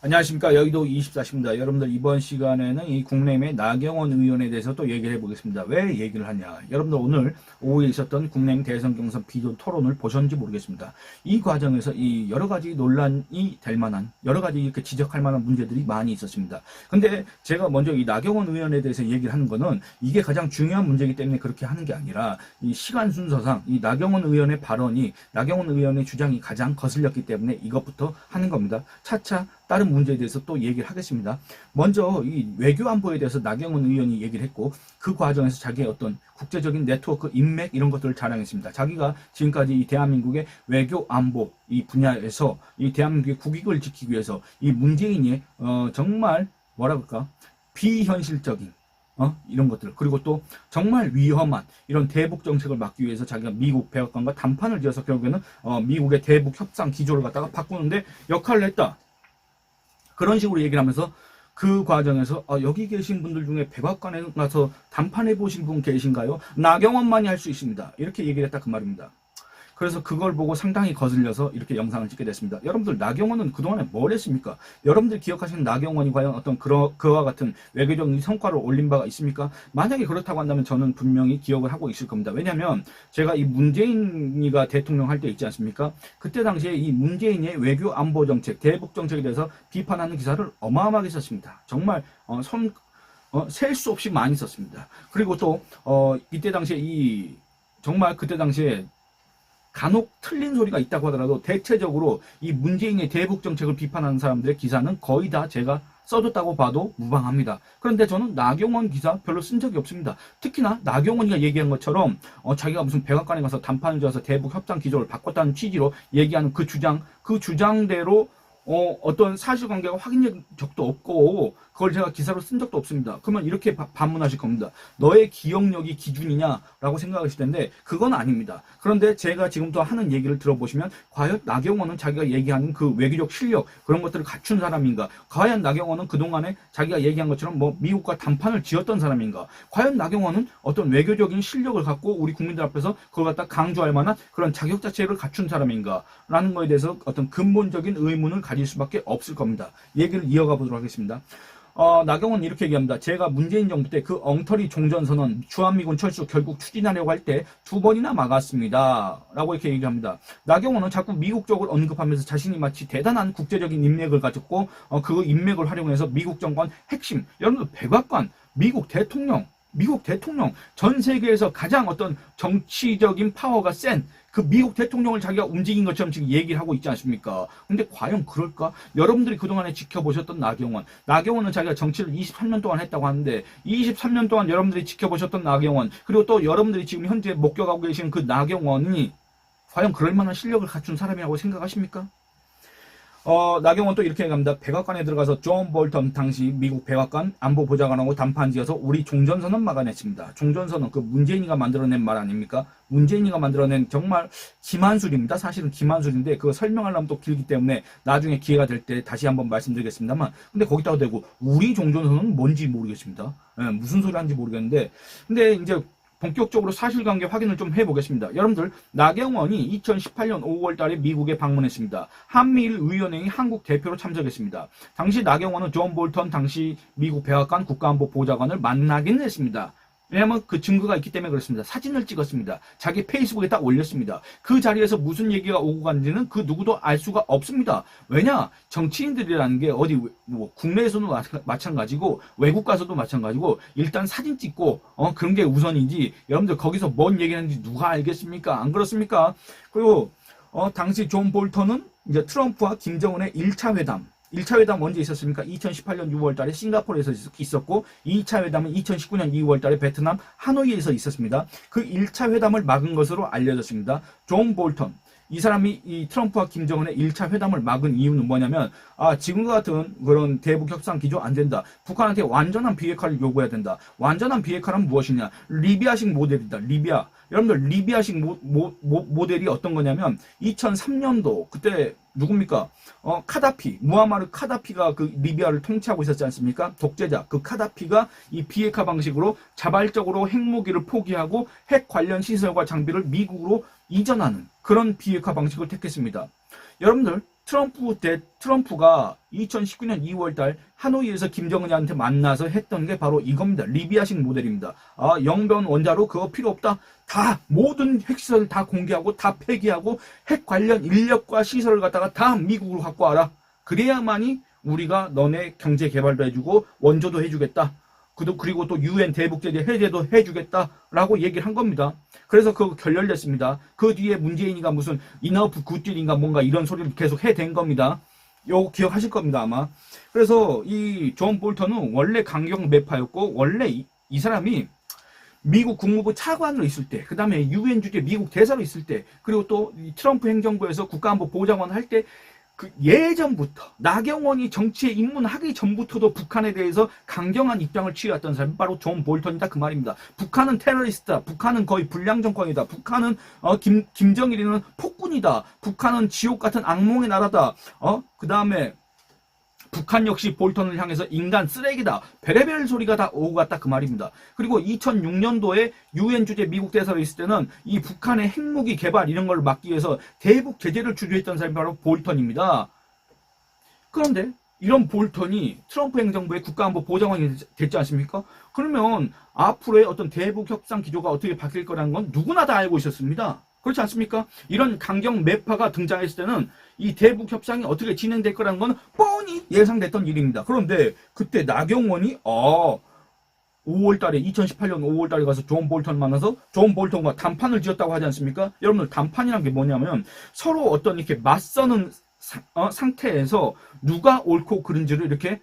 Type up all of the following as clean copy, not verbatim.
안녕하십니까. 여의도 24시입니다. 여러분들 이번 시간에는 이 국내의회 나경원 의원에 대해서 또 얘기를 해보겠습니다. 왜 얘기를 하냐. 여러분들 오늘 오후에 있었던 국내의회 대선 경선 비전 토론을 보셨는지 모르겠습니다. 이 과정에서 이 여러 가지 논란이 될 만한 여러 가지 이렇게 지적할 만한 문제들이 많이 있었습니다. 근데 제가 먼저 이 나경원 의원에 대해서 얘기를 하는 거는 이게 가장 중요한 문제이기 때문에 그렇게 하는 게 아니라 이 시간 순서상 이 나경원 의원의 발언이 나경원 의원의 주장이 가장 거슬렸기 때문에 이것부터 하는 겁니다. 차차 다른 문제에 대해서 또 얘기를 하겠습니다. 먼저 이 외교 안보에 대해서 나경원 의원이 얘기를 했고 그 과정에서 자기의 어떤 국제적인 네트워크 인맥 이런 것들을 자랑했습니다. 자기가 지금까지 이 대한민국의 외교 안보 이 분야에서 이 대한민국의 국익을 지키기 위해서 이 문재인이 정말 뭐라 그럴까 비현실적인 이런 것들 그리고 또 정말 위험한 이런 대북 정책을 막기 위해서 자기가 미국 백악관과 담판을 지어서 결국에는 미국의 대북 협상 기조를 갖다가 바꾸는데 역할을 했다. 그런 식으로 얘기를 하면서 그 과정에서 여기 계신 분들 중에 백악관에 가서 담판해 보신 분 계신가요? 나경원만이 할 수 있습니다. 이렇게 얘기를 했다 그 말입니다. 그래서 그걸 보고 상당히 거슬려서 이렇게 영상을 찍게 됐습니다. 여러분들 나경원은 그동안에 뭘 했습니까? 여러분들 기억하시는 나경원이 과연 어떤 그와 같은 외교적인 성과를 올린 바가 있습니까? 만약에 그렇다고 한다면 저는 분명히 기억을 하고 있을 겁니다. 왜냐하면 제가 이 문재인이가 대통령 할 때 있지 않습니까? 그때 당시에 이 문재인의 외교 안보 정책, 대북 정책에 대해서 비판하는 기사를 어마어마하게 썼습니다. 정말 셀 수 없이 많이 썼습니다. 그리고 또 이때 당시에 정말 그때 당시에 간혹 틀린 소리가 있다고 하더라도 대체적으로 이 문재인의 대북 정책을 비판하는 사람들의 기사는 거의 다 제가 써줬다고 봐도 무방합니다. 그런데 저는 나경원 기사 별로 쓴 적이 없습니다. 특히나 나경원이가 얘기한 것처럼 자기가 무슨 백악관에 가서 담판을 지어서 대북 협상 기조를 바꿨다는 취지로 얘기하는 그 주장대로 어떤 사실관계가 확인된 적도 없고 그걸 제가 기사로 쓴 적도 없습니다. 그러면 이렇게 반문하실 겁니다. 너의 기억력이 기준이냐라고 생각하실 텐데 그건 아닙니다. 그런데 제가 지금부터 하는 얘기를 들어보시면 과연 나경원은 자기가 얘기하는 그 외교적 실력 그런 것들을 갖춘 사람인가? 과연 나경원은 그동안에 자기가 얘기한 것처럼 미국과 담판을 지었던 사람인가? 과연 나경원은 어떤 외교적인 실력을 갖고 우리 국민들 앞에서 그걸 갖다 강조할 만한 그런 자격 자체를 갖춘 사람인가? 라는 거에 대해서 어떤 근본적인 의문을 가질 수밖에 없을 겁니다. 얘기를 이어가 보도록 하겠습니다. 나경원은 이렇게 얘기합니다. 제가 문재인 정부 때 그 엉터리 종전선언 주한미군 철수 결국 추진하려고 할 때 2번이나 막았습니다. 라고 이렇게 얘기합니다. 나경원은 자꾸 미국 쪽을 언급하면서 자신이 마치 대단한 국제적인 인맥을 가졌고 그 인맥을 활용해서 미국 정권 핵심, 여러분들 백악관, 미국 대통령 전 세계에서 가장 어떤 정치적인 파워가 센 그 미국 대통령을 자기가 움직인 것처럼 지금 얘기를 하고 있지 않습니까? 근데 과연 그럴까? 여러분들이 그동안에 지켜보셨던 나경원은 자기가 정치를 23년 동안 했다고 하는데 23년 동안 여러분들이 지켜보셨던 나경원 그리고 또 여러분들이 지금 현재 목격하고 계시는 그 나경원이 과연 그럴 만한 실력을 갖춘 사람이라고 생각하십니까? 나경원 또 이렇게 얘기합니다. 백악관에 들어가서 존 볼턴 당시 미국 백악관 안보보좌관하고 담판지어서 우리 종전선언 막아냈습니다. 종전선언 그 문재인이가 만들어낸 말 아닙니까? 문재인이가 만들어낸 정말 기만술입니다. 사실은 기만술인데 그거 설명하려면 또 길기 때문에 나중에 기회가 될 때 다시 한번 말씀드리겠습니다만 근데 거기다가 대고 우리 종전선언은 뭔지 모르겠습니다. 무슨 소리 하는지 모르겠는데 근데 이제 본격적으로 사실관계 확인을 좀 해보겠습니다. 여러분들 나경원이 2018년 5월 달에 미국에 방문했습니다. 한미일 의원회의 한국 대표로 참석했습니다. 당시 나경원은 존 볼턴 당시 미국 백악관 국가안보보좌관을 만나긴 했습니다. 왜냐하면 그 증거가 있기 때문에 그렇습니다. 사진을 찍었습니다. 자기 페이스북에 딱 올렸습니다. 그 자리에서 무슨 얘기가 오고 갔는지는 그 누구도 알 수가 없습니다. 왜냐? 정치인들이라는 게 어디 국내에서도 마찬가지고 외국 가서도 마찬가지고 일단 사진 찍고 그런 게 우선이지 여러분들 거기서 뭔 얘기하는지 누가 알겠습니까? 안 그렇습니까? 그리고 당시 존 볼턴은 이제 트럼프와 김정은의 1차 회담 언제 있었습니까? 2018년 6월 달에 싱가포르에서 있었고 2차 회담은 2019년 2월 달에 베트남 하노이에서 있었습니다. 그 1차 회담을 막은 것으로 알려졌습니다. 존 볼턴 이 사람이 이 트럼프와 김정은의 1차 회담을 막은 이유는 뭐냐면 지금과 같은 그런 대북 협상 기조 안 된다. 북한한테 완전한 비핵화를 요구해야 된다. 완전한 비핵화란 무엇이냐? 리비아식 모델이다. 리비아. 여러분들 리비아식 모델이 어떤 거냐면 2003년도 그때 누굽니까? 무아마르 카다피가 그 리비아를 통치하고 있었지 않습니까? 독재자. 그 카다피가 이 비핵화 방식으로 자발적으로 핵무기를 포기하고 핵 관련 시설과 장비를 미국으로 이전하는 그런 비핵화 방식을 택했습니다. 여러분들 트럼프가 2019년 2월달 하노이에서 김정은이한테 만나서 했던 게 바로 이겁니다. 리비아식 모델입니다. 영변 원자로 그거 필요 없다. 다 모든 핵시설 다 공개하고 다 폐기하고 핵 관련 인력과 시설을 갖다가 다 미국으로 갖고 와라. 그래야만이 우리가 너네 경제 개발도 해주고 원조도 해주겠다. 그리고 또 UN 대북제재 해제도 해주겠다라고 얘기를 한 겁니다. 그래서 그거 결렬됐습니다. 그 뒤에 문재인이가 무슨 이너프 굿딜인가 뭔가 이런 소리를 계속 해댄 겁니다. 요거 기억하실 겁니다, 아마. 그래서 이 존 볼턴은 원래 강경 매파였고, 원래 이 사람이 미국 국무부 차관으로 있을 때, 그 다음에 UN 주재 미국 대사로 있을 때, 그리고 또 트럼프 행정부에서 국가안보 보좌관 할 때, 그 예전부터 나경원이 정치에 입문하기 전부터도 북한에 대해서 강경한 입장을 취해왔던 사람이 바로 존 볼턴이다 그 말입니다. 북한은 테러리스트다. 북한은 거의 불량 정권이다. 북한은 김정일이는 폭군이다. 북한은 지옥 같은 악몽의 나라다. 그 다음에 북한 역시 볼턴을 향해서 인간 쓰레기다. 별의별 소리가 다 오고 갔다 그 말입니다. 그리고 2006년도에 UN 주재 미국 대사로 있을 때는 이 북한의 핵무기 개발 이런 걸 막기 위해서 대북 제재를 주도했던 사람이 바로 볼턴입니다. 그런데 이런 볼턴이 트럼프 행정부의 국가안보 보좌관이 됐지 않습니까? 그러면 앞으로의 어떤 대북 협상 기조가 어떻게 바뀔 거라는 건 누구나 다 알고 있었습니다. 그렇지 않습니까? 이런 강경 매파가 등장했을 때는 이 대북 협상이 어떻게 진행될 거라는 건 뻔히 예상됐던 일입니다. 그런데 그때 나경원이 5월달에 2018년 5월달에 가서 존 볼턴을 만나서 존 볼턴과 담판을 지었다고 하지 않습니까? 여러분들 담판이란 게 뭐냐면 서로 어떤 이렇게 맞서는 상태에서 누가 옳고 그른지를 이렇게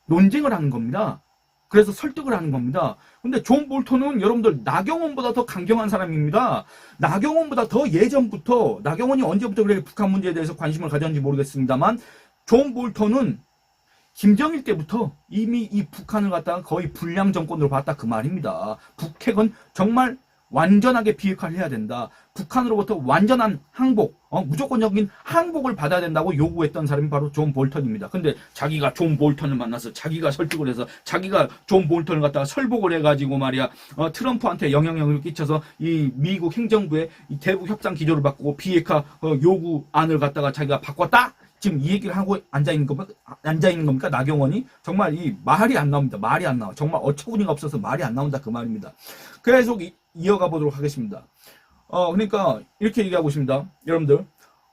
논쟁을 하는 겁니다. 그래서 설득을 하는 겁니다. 근데 존 볼턴은 여러분들 나경원보다 더 강경한 사람입니다. 나경원보다 더 예전부터, 나경원이 언제부터 그렇게 북한 문제에 대해서 관심을 가졌는지 모르겠습니다만 존 볼턴은 김정일 때부터 이미 이 북한을 갖다가 거의 불량 정권으로 봤다 그 말입니다. 북핵은 정말 완전하게 비핵화를 해야 된다. 북한으로부터 완전한 항복, 무조건적인 항복을 받아야 된다고 요구했던 사람이 바로 존 볼턴입니다. 근데 자기가 존 볼턴을 만나서 자기가 설득을 해서 자기가 존 볼턴을 갖다가 설복을 해가지고 말이야, 트럼프한테 영향력을 끼쳐서 이 미국 행정부의 이 대북 협상 기조를 바꾸고 비핵화 요구안을 갖다가 자기가 바꿨다? 지금 이 얘기를 하고 앉아있는 겁니까? 나경원이? 정말 이 말이 안 나옵니다. 말이 안 나와. 정말 어처구니가 없어서 말이 안 나온다. 그 말입니다. 계속 이어가 보도록 하겠습니다. 그러니까 이렇게 얘기하고 있습니다. 여러분들.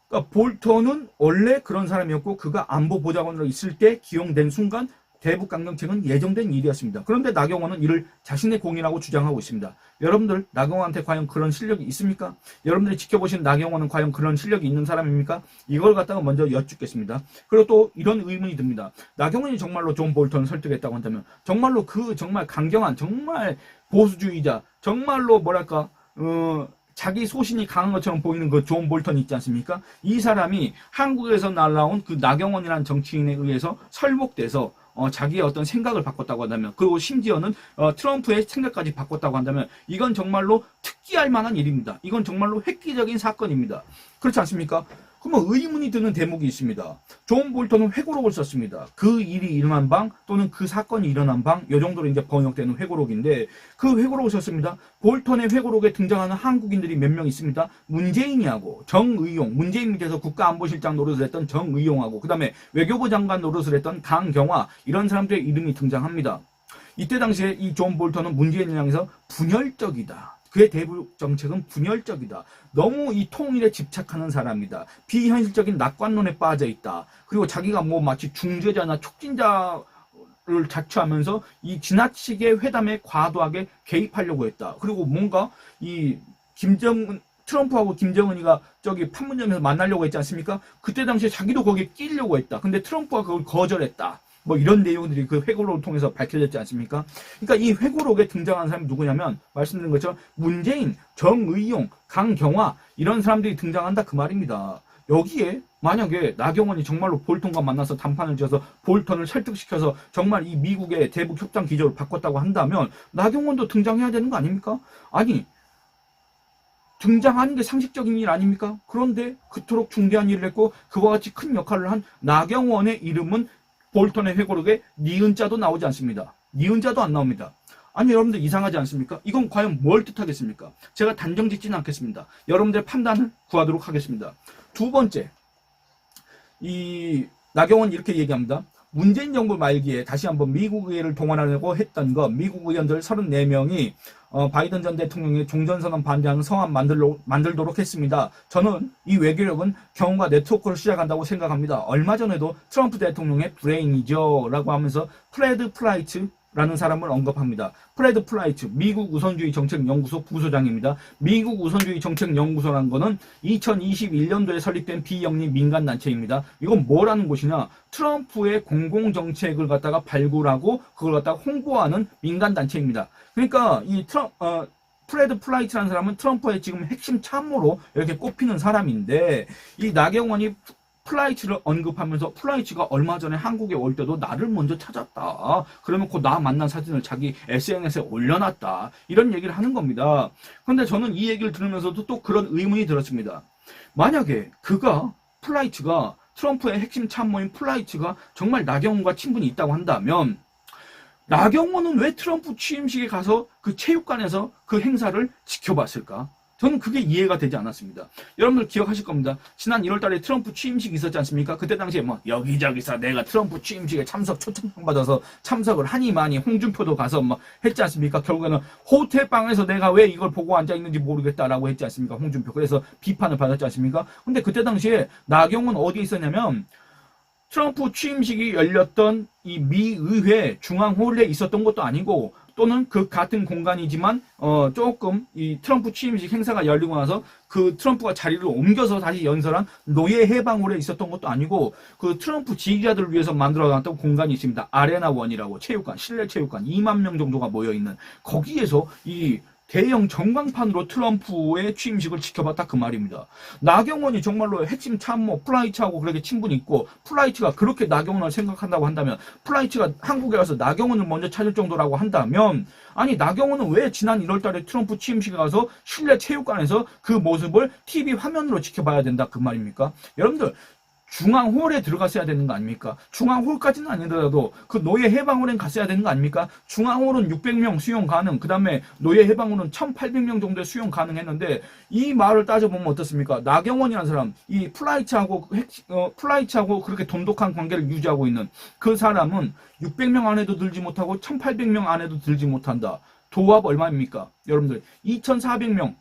그러니까 볼턴은 원래 그런 사람이었고 그가 안보 보좌관으로 있을 때 기용된 순간 대북 강경책은 예정된 일이었습니다. 그런데 나경원은 이를 자신의 공이라고 주장하고 있습니다. 여러분들 나경원한테 과연 그런 실력이 있습니까? 여러분들이 지켜보신 나경원은 과연 그런 실력이 있는 사람입니까? 이걸 갖다가 먼저 여쭙겠습니다. 그리고 또 이런 의문이 듭니다. 나경원이 정말로 존 볼턴을 설득했다고 한다면 정말로 그 정말 강경한 정말 보수주의자 정말로 뭐랄까 자기 소신이 강한 것처럼 보이는 그 존 볼턴 있지 않습니까? 이 사람이 한국에서 날라온 그 나경원이라는 정치인에 의해서 설복돼서 자기의 어떤 생각을 바꿨다고 한다면, 그리고 심지어는 트럼프의 생각까지 바꿨다고 한다면 이건 정말로 특기할 만한 일입니다. 이건 정말로 획기적인 사건입니다. 그렇지 않습니까? 그러면 의문이 드는 대목이 있습니다. 존 볼턴은 회고록을 썼습니다. 그 일이 일어난 방 또는 그 사건이 일어난 방, 이 정도로 이제 번역되는 회고록인데 그 회고록을 썼습니다. 볼턴의 회고록에 등장하는 한국인들이 몇 명 있습니다. 문재인이하고 정의용, 문재인 밑에서 국가안보실장 노릇을 했던 정의용하고 그 다음에 외교부 장관 노릇을 했던 강경화, 이런 사람들의 이름이 등장합니다. 이때 당시에 이 존 볼턴은 문재인을 향해서 분열적이다. 그의 대북 정책은 분열적이다. 너무 이 통일에 집착하는 사람이다. 비현실적인 낙관론에 빠져 있다. 그리고 자기가 뭐 마치 중재자나 촉진자를 자처하면서 이 지나치게 회담에 과도하게 개입하려고 했다. 그리고 뭔가 이 트럼프하고 김정은이가 저기 판문점에서 만나려고 했지 않습니까? 그때 당시에 자기도 거기에 끼려고 했다. 근데 트럼프가 그걸 거절했다. 뭐 이런 내용들이 그 회고록을 통해서 밝혀졌지 않습니까? 그러니까 이 회고록에 등장한 사람이 누구냐면 말씀드린 것처럼 문재인, 정의용, 강경화 이런 사람들이 등장한다 그 말입니다. 여기에 만약에 나경원이 정말로 볼턴과 만나서 담판을 지어서 볼턴을 설득시켜서 정말 이 미국의 대북 협상 기조를 바꿨다고 한다면 나경원도 등장해야 되는 거 아닙니까? 아니, 등장하는 게 상식적인 일 아닙니까? 그런데 그토록 중대한 일을 했고 그와 같이 큰 역할을 한 나경원의 이름은 볼턴의 회고록에 니은자도 나오지 않습니다. 니은자도 안 나옵니다. 아니, 여러분들 이상하지 않습니까? 이건 과연 뭘 뜻하겠습니까? 제가 단정 짓지는 않겠습니다. 여러분들의 판단을 구하도록 하겠습니다. 두 번째, 이 나경원 이렇게 얘기합니다. 문재인 정부 말기에 다시 한번 미국 의회를 동원하려고 했던 것, 미국 의원들 34명이 바이든 전 대통령의 종전선언 반대하는 서한 만들도록 했습니다. 저는 이 외교력은 경험과 네트워크를 시작한다고 생각합니다. 얼마 전에도 트럼프 대통령의 브레인이죠 라고 하면서 프레드 플라이츠 라는 사람을 언급합니다. 프레드 플라이츠, 미국 우선주의 정책연구소 부소장입니다. 미국 우선주의 정책연구소라는 거는 2021년도에 설립된 비영리 민간단체입니다. 이건 뭐라는 곳이냐? 트럼프의 공공정책을 갖다가 발굴하고 그걸 갖다가 홍보하는 민간단체입니다. 그러니까 이 프레드 플라이츠라는 사람은 트럼프의 지금 핵심 참모로 이렇게 꼽히는 사람인데, 이 나경원이 플라이츠를 언급하면서 플라이츠가 얼마 전에 한국에 올 때도 나를 먼저 찾았다. 그러면 나 만난 사진을 자기 SNS에 올려놨다. 이런 얘기를 하는 겁니다. 그런데 저는 이 얘기를 들으면서도 또 그런 의문이 들었습니다. 만약에 플라이츠가 트럼프의 핵심 참모인 플라이츠가 정말 나경원과 친분이 있다고 한다면 나경원은 왜 트럼프 취임식에 가서 그 체육관에서 그 행사를 지켜봤을까? 저는 그게 이해가 되지 않았습니다. 여러분들 기억하실 겁니다. 지난 1월달에 트럼프 취임식이 있었지 않습니까? 그때 당시에 여기저기서 내가 트럼프 취임식에 초청장 받아서 참석을 하니 많이 홍준표도 가서 했지 않습니까? 결국에는 호텔방에서 내가 왜 이걸 보고 앉아 있는지 모르겠다라고 했지 않습니까? 홍준표. 그래서 비판을 받았지 않습니까? 근데 그때 당시에 나경원 어디에 있었냐면 트럼프 취임식이 열렸던 이 미의회 중앙홀에 있었던 것도 아니고, 또는 그 같은 공간이지만 조금 이 트럼프 취임식 행사가 열리고 나서 그 트럼프가 자리를 옮겨서 다시 연설한 노예 해방홀에 있었던 것도 아니고, 그 트럼프 지지자들을 위해서 만들어놨던 공간이 있습니다. 아레나원이라고 체육관, 실내 체육관 2만 명 정도가 모여있는 거기에서 이 대형 전광판으로 트럼프의 취임식을 지켜봤다 그 말입니다. 나경원이 정말로 핵심 참모 플라이츠하고 그렇게 친분이 있고, 플라이츠가 그렇게 나경원을 생각한다고 한다면, 플라이츠가 한국에 가서 나경원을 먼저 찾을 정도라고 한다면, 아니 나경원은 왜 지난 1월달에 트럼프 취임식에 가서 실내 체육관에서 그 모습을 TV 화면으로 지켜봐야 된다 그 말입니까? 여러분들 중앙홀에 들어갔어야 되는 거 아닙니까? 중앙홀까지는 아니더라도 그 노예 해방홀엔 갔어야 되는 거 아닙니까? 중앙홀은 600명 수용 가능, 그 다음에 노예 해방홀은 1800명 정도의 수용 가능했는데, 이 말을 따져보면 어떻습니까? 나경원이라는 사람, 이 플라이츠하고 그렇게 돈독한 관계를 유지하고 있는 그 사람은 600명 안에도 들지 못하고 1800명 안에도 들지 못한다. 도합 얼마입니까? 여러분들 2400명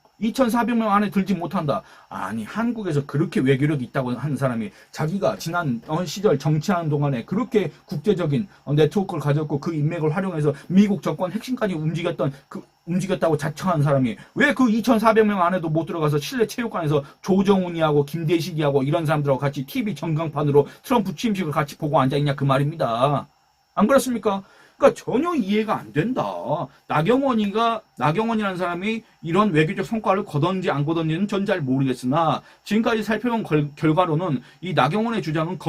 안에 들지 못한다. 아니 한국에서 그렇게 외교력이 있다고 하는 사람이 자기가 지난 시절 정치하는 동안에 그렇게 국제적인 네트워크를 가졌고 그 인맥을 활용해서 미국 정권 핵심까지 움직였다고 자청하는 사람이 왜 그 2400명 안에도 못 들어가서 실내 체육관에서 조정훈이하고 김대식이하고 이런 사람들하고 같이 TV 전광판으로 트럼프 취임식을 같이 보고 앉아있냐 그 말입니다. 안 그렇습니까? 그러니까 전혀 이해가 안 된다. 나경원이라는 사람이 이런 외교적 성과를 거뒀는지 안 거뒀는지는 전 잘 모르겠으나, 지금까지 살펴본 결과로는 이 나경원의 주장은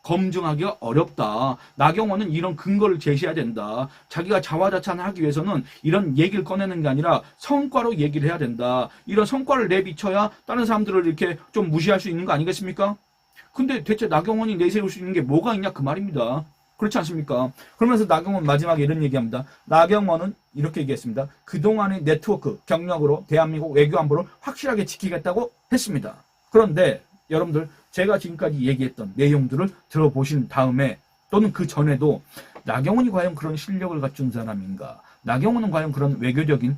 검증하기가 어렵다. 나경원은 이런 근거를 제시해야 된다. 자기가 자화자찬하기 위해서는 이런 얘기를 꺼내는 게 아니라 성과로 얘기를 해야 된다. 이런 성과를 내비쳐야 다른 사람들을 이렇게 좀 무시할 수 있는 거 아니겠습니까? 근데 대체 나경원이 내세울 수 있는 게 뭐가 있냐 그 말입니다. 그렇지 않습니까? 그러면서 나경원 마지막에 이런 얘기합니다. 나경원은 이렇게 얘기했습니다. 그동안의 네트워크, 경력으로 대한민국 외교안보를 확실하게 지키겠다고 했습니다. 그런데 여러분들 제가 지금까지 얘기했던 내용들을 들어보신 다음에 또는 그 전에도 나경원이 과연 그런 실력을 갖춘 사람인가? 나경원은 과연 그런 외교적인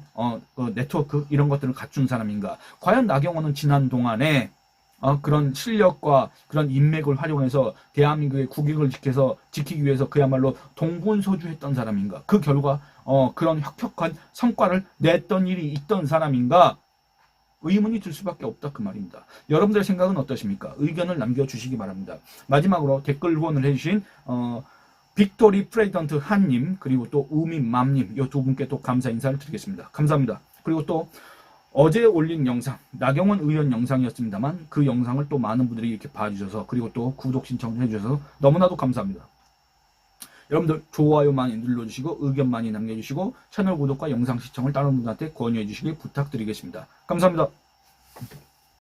네트워크 이런 것들을 갖춘 사람인가? 과연 나경원은 지난 동안에 그런 실력과 그런 인맥을 활용해서 대한민국의 국익을 지키기 위해서 그야말로 동분서주했던 사람인가? 그 결과 그런 혁혁한 성과를 냈던 일이 있던 사람인가? 의문이 들 수밖에 없다 그 말입니다. 여러분들의 생각은 어떠십니까? 의견을 남겨주시기 바랍니다. 마지막으로 댓글 후원을 해주신 빅토리 프레이던트 한님, 그리고 또 우민맘님, 이 두 분께 또 감사 인사를 드리겠습니다. 감사합니다. 그리고 또 어제 올린 영상, 나경원 의원 영상이었습니다만 그 영상을 또 많은 분들이 이렇게 봐주셔서, 그리고 또 구독 신청을 해주셔서 너무나도 감사합니다. 여러분들 좋아요 많이 눌러주시고 의견 많이 남겨주시고 채널 구독과 영상 시청을 다른 분들한테 권유해 주시길 부탁드리겠습니다. 감사합니다.